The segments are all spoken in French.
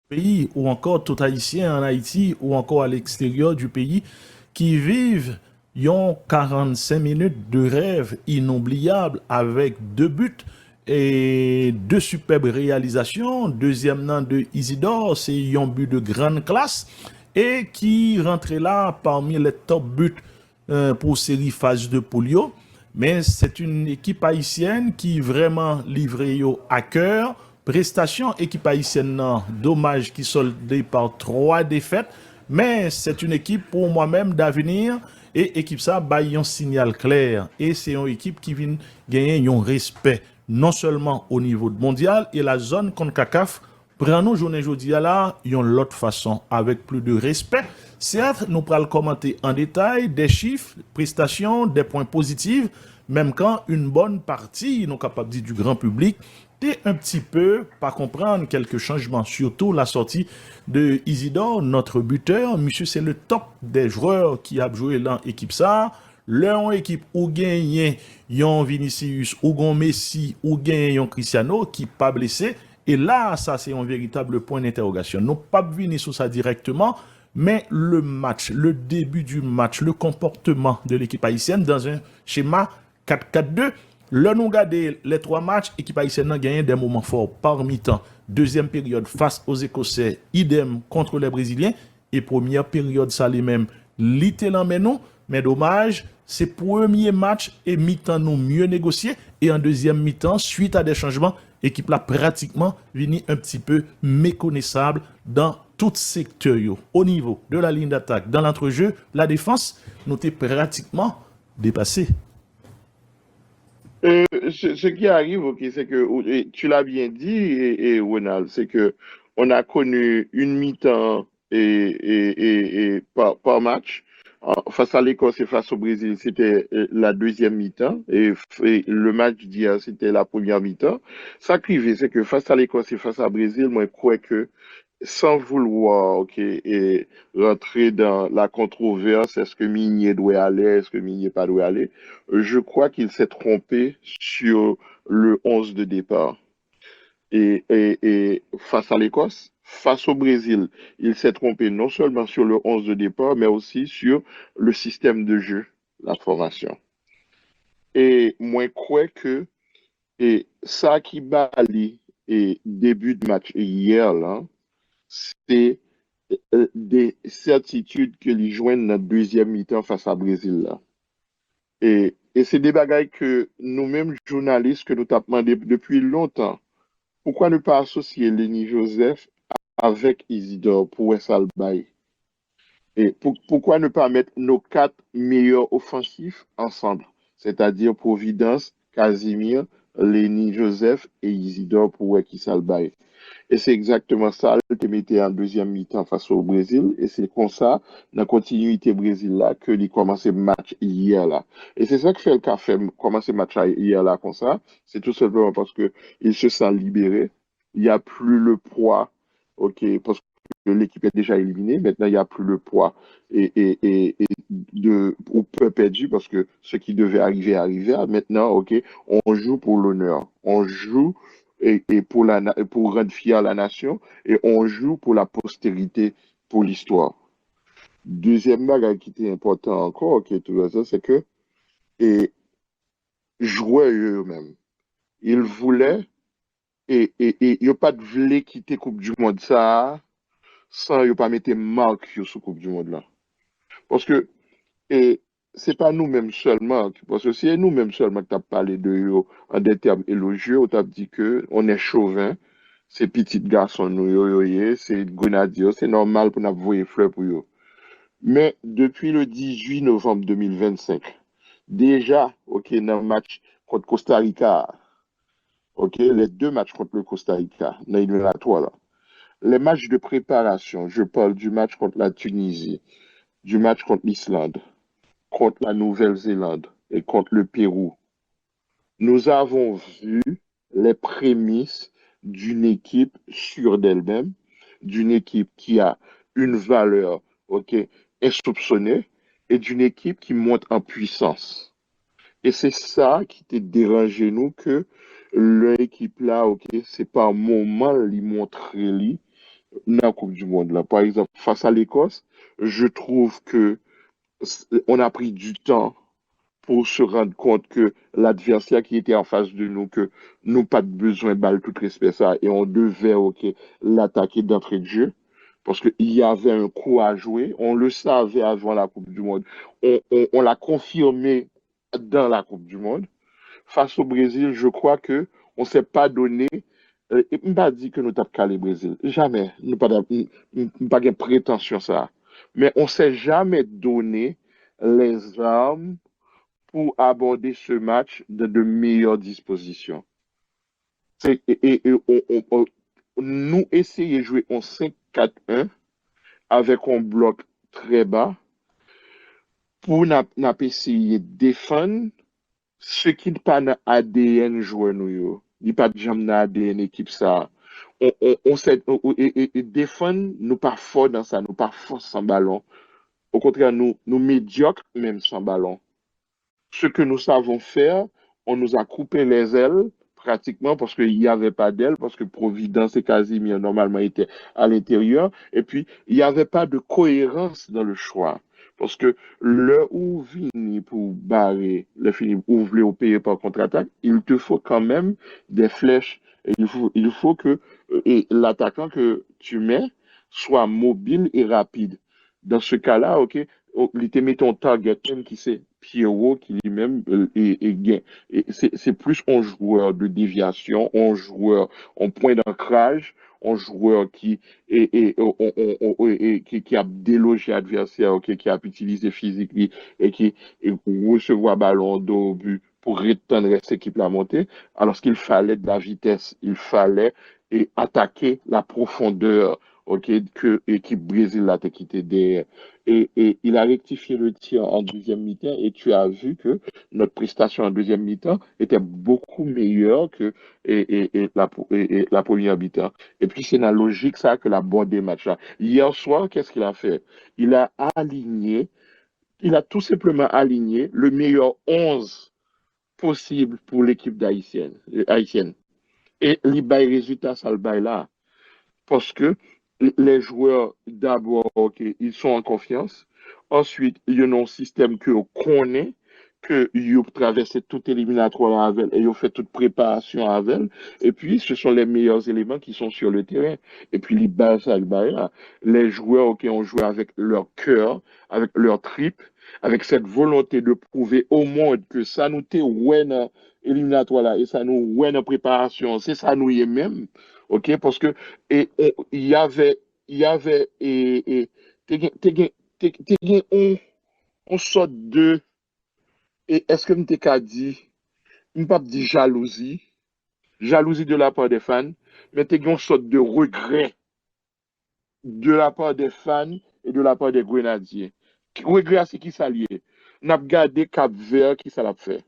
pays ou encore tout haïtien en Haïti ou encore à l'extérieur du pays qui vivent yon 45 minutes de rêve inoubliable avec deux buts et deux superbes réalisations. Deuxième nom de Isidore, c'est un but de grande classe et qui rentrait là parmi les top buts pour série phase de polio. Mais c'est une équipe haïtienne qui vraiment livré à cœur. Prestation équipe haïtienne, non, dommage qui soldé par trois défaites. Mais c'est une équipe pour moi-même d'avenir et équipe ça baille un signal clair. Et c'est une équipe qui vient gagner un respect non seulement au niveau mondial et la zone CONCACAF prend nous journée jeudi à là, yon l'autre façon avec plus de respect. Certes, nous pourrons commenter en détail des chiffres, prestations, des points positifs, même quand une bonne partie, nous capable de dire du grand public, t'es un petit peu pas comprendre quelques changements, surtout la sortie de Isidore, notre buteur. Monsieur, c'est le top des joueurs qui a joué dans l'équipe ça. Leur équipe ou gagné yon Vinicius, ou gon Messi, ou gagné yon Cristiano qui pas blessé. Et là, ça c'est un véritable point d'interrogation. Nous pas venir sur ça directement, mais le match, le début du match, le comportement de l'équipe haïtienne dans un schéma 4-4-2. Là, nous regardons les trois matchs, l'équipe haïtienne a gagné des moments forts par mi-temps. Deuxième période face aux Écossais, idem contre les Brésiliens. Et première période, ça les mêmes, littéralement, mais dommage, c'est premier match et mi-temps nous mieux négocié. Et en deuxième mi-temps, suite à des changements, l'équipe là pratiquement venu un petit peu méconnaissable dans tout secteur. Au niveau de la ligne d'attaque, dans l'entrejeu, la défense, nous était pratiquement dépassé. Ce qui arrive, ok, c'est que et tu l'as bien dit, Ronald, c'est que on a connu une mi-temps et par match. Face à l'Écosse et face au Brésil, c'était la deuxième mi-temps et le match d'hier, c'était la première mi-temps. Ça qui arrive, c'est que face à l'Écosse et face au Brésil, moi, je crois que sans vouloir, ok, et rentrer dans la controverse, est-ce que Migné doit aller, est-ce que Migné pas doit aller, je crois qu'il s'est trompé sur le 11 de départ. Et face à l'Écosse, face au Brésil, il s'est trompé non seulement sur le 11 de départ, mais aussi sur le système de jeu, la formation. Et moi, je crois que et ça qui bali et début de match hier, là, c'est des certitudes que les joignent notre deuxième mi-temps face à Brésil là. Et c'est des bagailles que nous-mêmes journalistes que nous t'avons demandé depuis longtemps. Pourquoi ne pas associer Lenny Joseph avec Isidore pour ça le bail? Et pourquoi ne pas mettre nos quatre meilleurs offensifs ensemble? C'est-à-dire Providence, Casimir, Lenny Joseph et Isidore pour qui ça le bail? Et c'est exactement ça qui mettait en deuxième mi-temps face au Brésil. Et c'est comme ça, dans la continuité Brésil là, que il commencé le match hier là. Et c'est ça que fait le café commencer le match hier là comme ça. C'est tout simplement parce que il se sent libéré. Il n'y a plus le poids, ok, parce que l'équipe est déjà éliminée. Maintenant, il n'y a plus le poids et de ou peu perdu parce que ce qui devait arriver arrivé. Maintenant, ok, on joue pour l'honneur. On joue et pour rendre fier la nation et on joue pour la postérité, pour l'histoire. Deuxième bagage qui était important encore, qui est tout ça, c'est que et jouer eux-mêmes. Ils voulaient et ils n'ont pas de voulu quitter Coupe du Monde ça sans ils pas mettre marque sur Coupe du Monde là. Parce que et c'est pas nous-mêmes seulement, parce que c'est nous-mêmes seulement qui t'as parlé de eux en des termes élogieux, on t'a dit que on est chauvin, c'est petit garçon nous c'est grenadier, c'est normal pour nous envoyer fleurs pour eux. Mais depuis le 18 novembre 2025, déjà, ok, dans le match contre Costa Rica, ok, les deux matchs contre le Costa Rica, dans l'éliminatoire là, les matchs de préparation, je parle du match contre la Tunisie, du match contre l'Islande, contre la Nouvelle-Zélande et contre le Pérou, nous avons vu les prémices d'une équipe sûre d'elle-même, d'une équipe qui a une valeur, ok, insoupçonnée et d'une équipe qui monte en puissance. Et c'est ça qui t'a dérangé nous que l'équipe là, ok, c'est par moment lui montrer lui, dans la Coupe du Monde là. Par exemple, face à l'Écosse, je trouve que on a pris du temps pour se rendre compte que l'adversaire qui était en face de nous, que nous pas de besoin de balle tout respect ça, et on devait ok, l'attaquer d'entrée de jeu, parce qu'il y avait un coup à jouer, on le savait avant la Coupe du Monde, on l'a confirmé dans la Coupe du Monde. Face au Brésil, je crois que on s'est pas donné, et pas dit que nous tapons qu'à le Brésil, jamais, nous pas pas de prétention ça, mais on s'est jamais donné les armes pour aborder ce match dans de meilleures dispositions. Nous essayons de jouer en 5-4-1 avec un bloc très bas pour n'a essayer de défendre ce qui n'est pas dans ADN joueur nous. Il n'y a pas de jambe dans ADN équipe ça. On sait, et défendre, nous pas fort dans ça, nous pas fort sans ballon. Au contraire, nous médiocres même sans ballon. Ce que nous savons faire, on nous a coupé les ailes pratiquement parce qu'il n'y avait pas d'ailes, parce que Providence et Casimir normalement étaient à l'intérieur, et puis il n'y avait pas de cohérence dans le choix. Parce que le ou vini pour barrer, le fini ou voulez opérer par contre-attaque, il te faut quand même des flèches. Et il faut que l'attaquant que tu mets soit mobile et rapide. Dans ce cas-là, ok, il te met ton target même qui c'est Pierrot qui lui-même gain. Et c'est plus un joueur de déviation, un joueur en point d'ancrage, un joueur qui a délogé l'adversaire, okay, qui a utilisé physique et qui recevoir ballon au but pour retendre cette équipe la montée, alors qu'il fallait de la vitesse, il fallait attaquer la profondeur, ok, que l'équipe Brésil l'a quitté derrière. Et il a rectifié le tir en deuxième mi-temps et tu as vu que notre prestation en deuxième mi-temps était beaucoup meilleure que la première mi-temps. Et puis c'est la logique ça que la bonne des matchs là. Hier soir, qu'est-ce qu'il a fait? Il a aligné, il a tout simplement aligné le meilleur 11 possible pour l'équipe haïtienne. Et les résultats, ça le bail là. Parce que les joueurs, d'abord, ok, ils sont en confiance. Ensuite, il y a un système que connaît, que ils ont traversé toute éliminatoire avec, et ils ont fait toute préparation avec. Et puis, ce sont les meilleurs éléments qui sont sur le terrain. Et puis, les bases, les joueurs qui ont joué avec leur cœur, avec leur trip, avec cette volonté de prouver au monde que ça nous était ouais dans éliminatoire là, et ça nous ouais dans préparation, c'est ça nous y est même. OK? Parce que il y avait t'es gen on sort de et est-ce que m'te ka dit m'pas dit jalousie de la part des fans, mais t'es gen on sort de regret de la part des fans et de la part des grenadiers. Regret c'est qui ça lié? N'a gardé Cap-Vert qui ça l'a fait.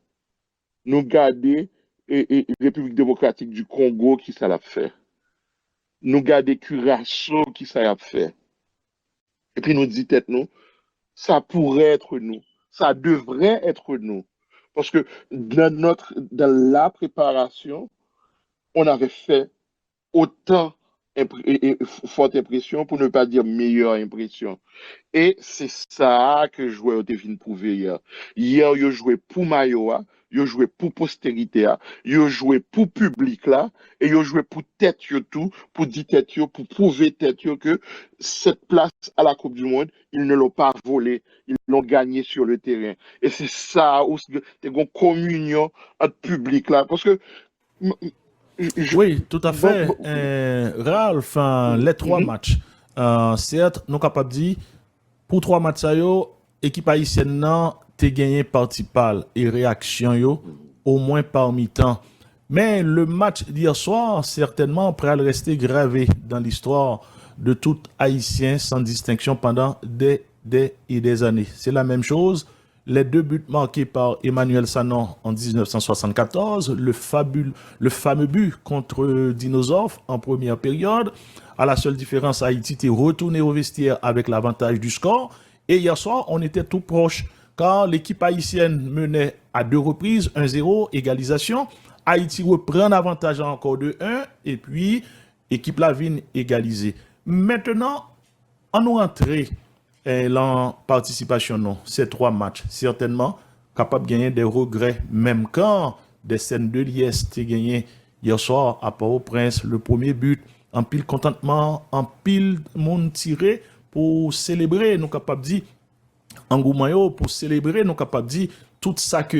Nous garder République démocratique du Congo qui ça l'a fait. Nous garder Curaçao qui ça a fait. Et puis nous dit tête nous, ça pourrait être nous, ça devrait être nous. Parce que dans la préparation, on avait fait autant forte impression, pour ne pas dire meilleure impression. Et c'est ça que je jouais au défi prouver hier. Hier, il joué pour Mayoa, il joué pour postérité, il joué pour public là, et il joué pour tête tout, pour dire tête pour prouver tête que cette place à la Coupe du Monde, ils ne l'ont pas volée, ils l'ont gagnée sur le terrain. Et c'est ça où c'est une communion entre public là, parce que Oui, tout à fait. Ralph, les trois matchs, certes, nous sommes capables de dire, pour trois matchs, l'équipe haïtienne a gagné parti pâle et réaction yo, au moins par mi-temps. Mais le match d'hier soir, certainement, pourrait rester gravé dans l'histoire de tout Haïtien sans distinction pendant des années. C'est la même chose. Les deux buts marqués par Emmanuel Sanon en 1974, le fameux but contre Dinosaure en première période. À la seule différence, Haïti était retourné au vestiaire avec l'avantage du score. Et hier soir, on était tout proche car l'équipe haïtienne menait à deux reprises 1-0, égalisation. Haïti reprend l'avantage encore de 1 et puis équipe Lavigne égalisée. Maintenant, en nous rentrer en participation, non, ces 3 matchs, certainement, capable de gagner des regrets, même quand des scènes de liesse t'es gagné hier soir à Port-au-Prince, le premier but, en pile contentement, en pile monde tiré pour célébrer, nous capable de dire, engouement pour célébrer, nous capable de dire tout ça que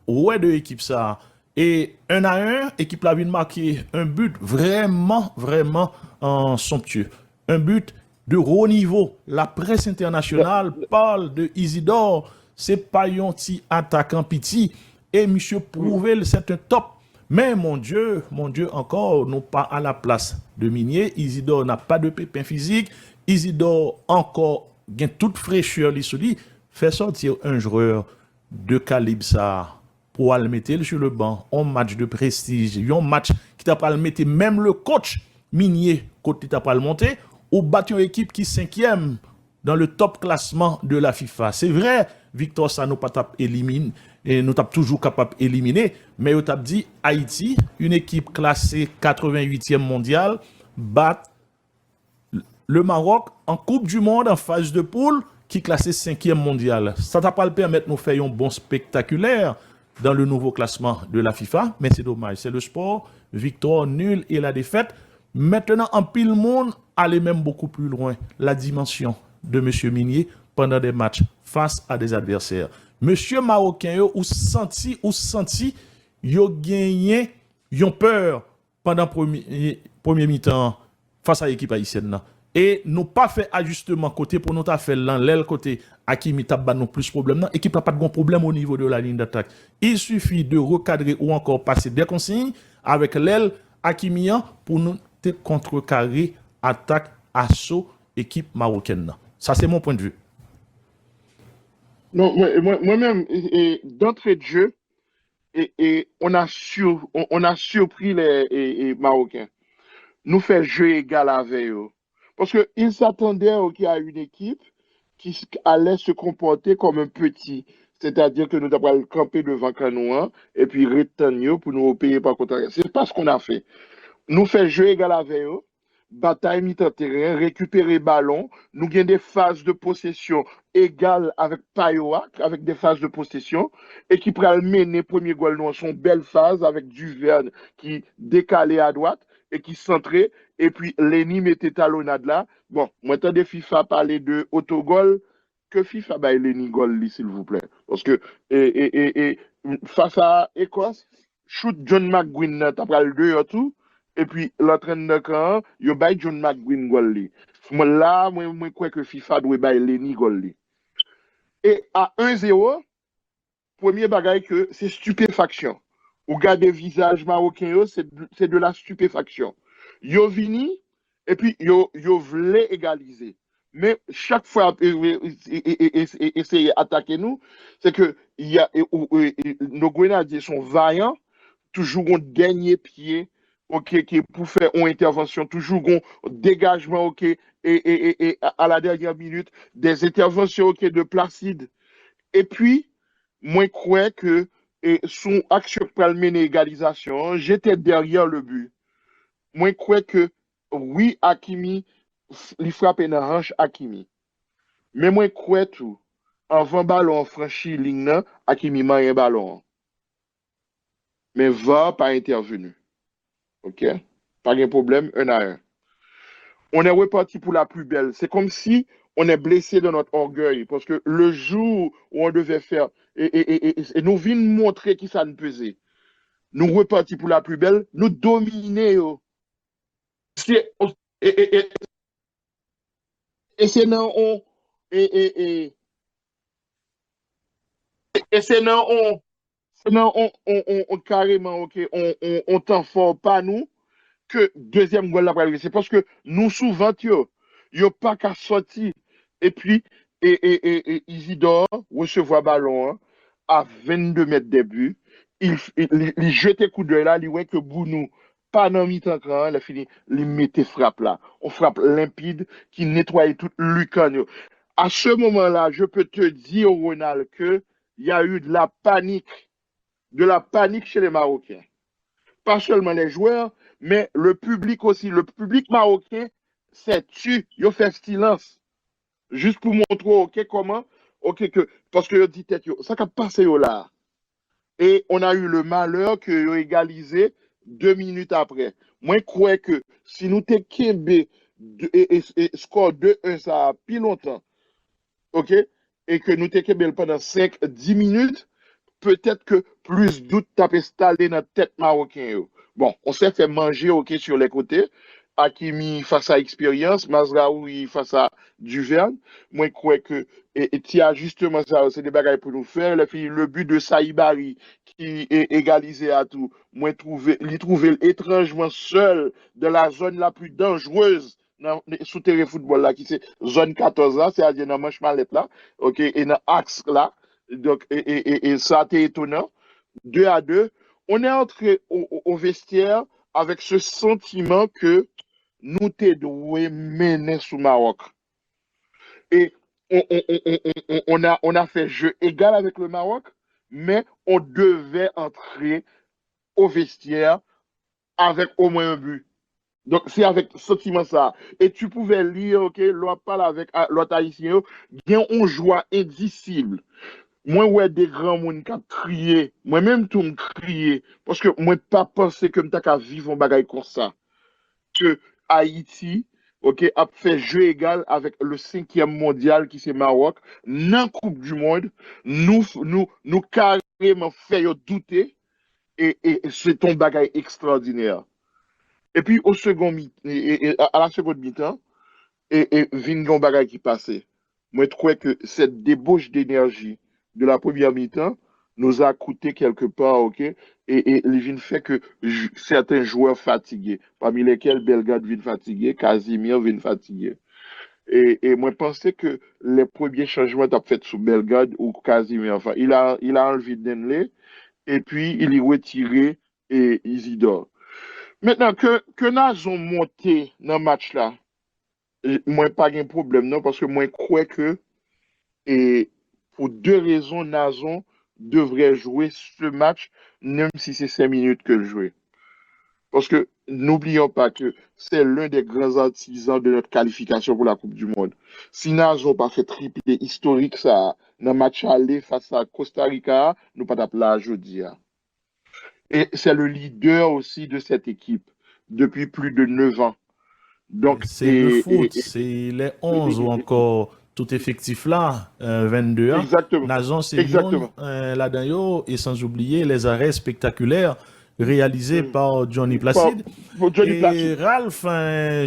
ouais de l'équipe ça. Et 1-1, équipe la ville marqué un but vraiment, vraiment somptueux. Un but de haut niveau. La presse internationale parle de Isidore. C'est pas un petit attaquant petit. Et monsieur Prouvel, c'est un top. Mais mon Dieu, encore, nous pas à la place de Minier. Isidore n'a pas de pépin physique. Isidore encore gagne toute fraîcheur lui. Fait sortir un joueur de calibre ça pour le mettre sur le banc, un match de prestige, un match qui t'a pas le mettre même le coach Minier côté t'a pas le monter ou battre une équipe qui 5e dans le top classement de la FIFA. C'est vrai, Victor ça nous pas élimine et nous t'a toujours capable d'éliminer, mais on t'a dit Haïti, une équipe classée 88e mondiale bat le Maroc en Coupe du Monde en phase de poule qui est classé 5e mondial. Ça t'a pas le permettre de nous faire un bon spectaculaire dans le nouveau classement de la FIFA, mais c'est dommage. C'est le sport, victoire, nul et la défaite. Maintenant, en pile monde, aller même beaucoup plus loin. La dimension de M. Minier pendant des matchs face à des adversaires. Monsieur Marocain, ou senti, yo gagné, yon peur pendant premier mi-temps face à l'équipe haïtienne. Et nous pas fait ajustement côté pour nous faire l'aile côté Hakimi t'a nous plus problème. L'équipe n'a pas de bon problème au niveau de la ligne d'attaque. Il suffit de recadrer ou encore passer des consignes avec l'aile Hakimi pour nous contrecarrer attaque assaut équipe marocaine. Ça c'est mon point de vue. Non, moi-même, d'entrée de jeu, on a surpris les Marocains. Nous fait jeu égal avec eux. Parce qu'ils s'attendaient à une équipe qui allait se comporter comme un petit. C'est-à-dire que nous devons camper devant Canoën et puis retenir pour nous payer par contre. C'est pas ce qu'on a fait. Nous fait jeu égal avec eux, bataille mi-temps terrain, récupérer ballon, nous gagnons des phases de possession égales avec Payoak, avec des phases de possession, et qui pourrait mener premier goal dans son belle phase avec Duverne qui décalait à droite et qui centrait, et puis Lenny mettait talonnade là. Bon, moi, tant de FIFA parler de autogol, que FIFA bah Lenny goal, s'il vous plaît. Parce que, face à Écosse, shoot John McGuinn, t'as pris le 2 et tout, et puis l'entraîneur quand yo bay John McGuinn gol li. Moi là moi crois que FIFA doit bay Lenny gol li. Et à 1-0, premier bagage que c'est stupéfaction. Ou garder visage marocain c'est de la stupéfaction. Yo vini et puis yo voulait égaliser. Mais chaque fois essayer attaquer nous, c'est que il y a nos grenadiers sont vaillants, toujours un dernier pied qui pour faire une intervention, toujours un dégagement et à la dernière minute, des interventions de Placide. Et puis, moi, je crois que son action pour mener égalisation, j'étais derrière le but. Moi, je crois que oui, Hakimi, il frappe dans la hanche Hakimi. Mais moi, je crois tout. Avant ballon franchi ligne, Hakimi m'a un ballon. Mais va pas intervenu. OK? Pas de problème, 1-1. On est reparti pour la plus belle. C'est comme si on est blessé dans notre orgueil. Parce que le jour où on devait faire, et nous venons montrer qui ça nous pesait. Nous repartis pour la plus belle, nous dominer. Et c'est non on. Et c'est non on. Non, on carrément, OK, on t'en fort pas nous. Que deuxième goal la arriver. C'est parce que nous souvent yo pas qu'à sortir et puis Isidore recevoir ballon à 22 mètres des buts. Il jette coup d'œil là, il voit que Bounou pas dans mi-temps quand il a fini, il mettait frappe là. On frappe limpide qui nettoie toute lucarne. À ce moment-là, je peux te dire Ronald que il y a eu de la panique chez les Marocains. Pas seulement les joueurs, mais le public aussi. Le public marocain sais-tu, yo fait silence. Juste pour montrer, ok, comment, ok, que, parce que yo dit tête, yo, ça qu'a passé yo là. Et on a eu le malheur que yo égalisé 2 minutes après. Moi, je crois que si nous t'es Kembe et score 2-1, ça a plus longtemps, ok, et que nous t'es Kembe pendant 5-10 minutes, peut-être que plus doute t'a installé dans la tête marocain. Yo. Bon, on s'est fait manger ok sur les côtés. Hakimi face à Expérience, Mazraoui face à Duverne. Moi, je crois que et Tia, justement, ça, c'est des bagages pour nous faire. Le but de Saïbari qui est égalisé à tout. Moi, il trouvé étrangement seul de la zone la plus dangereuse dans sous terrain football là, qui c'est zone 14 là, c'est-à-dire dans manche mallette là, ok, et dans axe là. Donc, et ça a été étonnant. 2-2. On est entré au vestiaire avec ce sentiment que nous devons mener sous Maroc. Et on a fait jeu égal avec le Maroc, mais on devait entrer au vestiaire avec au moins un but. Donc, c'est avec ce sentiment ça. Et tu pouvais lire, ok, l'autre parle avec l'autre haïtien, il y a une joie indicible. Moi, ouais, des grands monde qui crié. Moi-même, tout me crié. Parce que moi, pas pensé que m'ta qu'à vivre un bagage comme ça. Que Haïti, ok, a fait jeu égal avec le 5e mondial qui c'est Maroc. Dans la Coupe du Monde, nous carrément fait douter. Et c'est un bagage extraordinaire. Et puis, à la seconde mi-temps, vin un bagage qui passait. Moi, je crois que cette débauche d'énergie de la première mi-temps nous a coûté quelque part, ok? Et les vins fait que certains joueurs fatigués, parmi lesquels Belgrade vient fatigué, Casimir vient fatigué. Et moi, je pensais que les premiers changements t'as fait sous Belgrade ou Casimir, enfin, il a enlevé Denley et puis il y retiré et Isidore. Maintenant que nous avons monté dans le match là, moi, pas de problème, non, parce que moi, je crois que, et pour deux raisons, Nazon devrait jouer ce match, même si c'est 5 minutes que le jouer. Parce que n'oublions pas que c'est l'un des grands artisans de notre qualification pour la Coupe du Monde. Si Nazon pas fait triplé historique, ça, dans le match aller face à Costa Rica, nous pas d'appeler là jeudi. Et c'est le leader aussi de cette équipe depuis plus de 9 ans. Donc, C'est le foot, c'est les 11 ou encore tout effectif là, 22 ans. exactement, Nazon, c'est exactement. là-dedans, et sans oublier les arrêts spectaculaires réalisés par Johnny Placide. Johnny Et Placide. Ralph,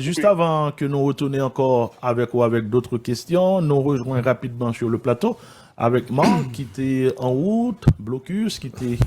juste Oui. avant que nous retournions encore avec ou avec d'autres questions, nous rejoignons rapidement sur le plateau avec Marc qui était en route, Blocus qui était